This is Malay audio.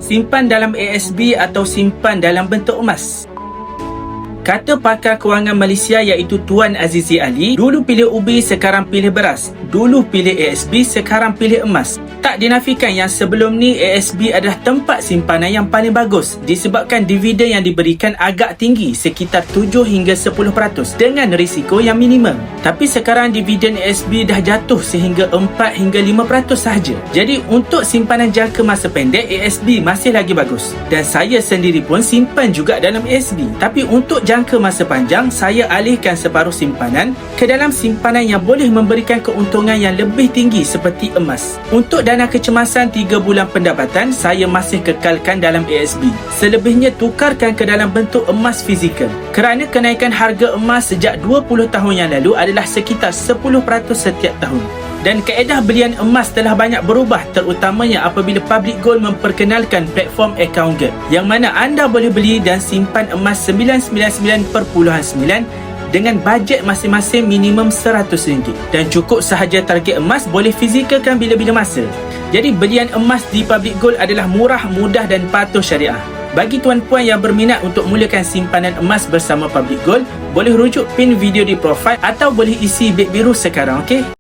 Simpan dalam ASB atau simpan dalam bentuk emas. Kata pakar kewangan Malaysia iaitu Tuan Azizi Ali, dulu pilih ubi, sekarang pilih beras. Dulu pilih ASB, sekarang pilih emas. Tak dinafikan yang sebelum ni ASB adalah tempat simpanan yang paling bagus disebabkan dividen yang diberikan agak tinggi, sekitar 7 hingga 10% dengan risiko yang minimum. Tapi sekarang dividen ASB dah jatuh sehingga 4 hingga 5% sahaja. Jadi untuk simpanan jangka masa pendek, ASB masih lagi bagus. Dan saya sendiri pun simpan juga dalam ASB. Tapi untuk jangka masa panjang, saya alihkan separuh simpanan ke dalam simpanan yang boleh memberikan keuntungan yang lebih tinggi seperti emas. Untuk dana kecemasan 3 bulan pendapatan, saya masih kekalkan dalam ASB. Selebihnya tukarkan ke dalam bentuk emas fizikal. Kerana kenaikan harga emas sejak 20 tahun yang lalu adalah sekitar 10% setiap tahun. Dan kaedah belian emas telah banyak berubah, terutamanya apabila Public Gold memperkenalkan platform account gap, yang mana anda boleh beli dan simpan emas 999.9 dengan bajet masing-masing minimum RM100 dan cukup sahaja target emas boleh fizikalkan bila-bila masa. Jadi belian emas di Public Gold adalah murah, mudah dan patuh syariah. Bagi tuan-puan yang berminat untuk mulakan simpanan emas bersama Public Gold, boleh rujuk pin video di profil atau boleh isi beg biru sekarang, okey?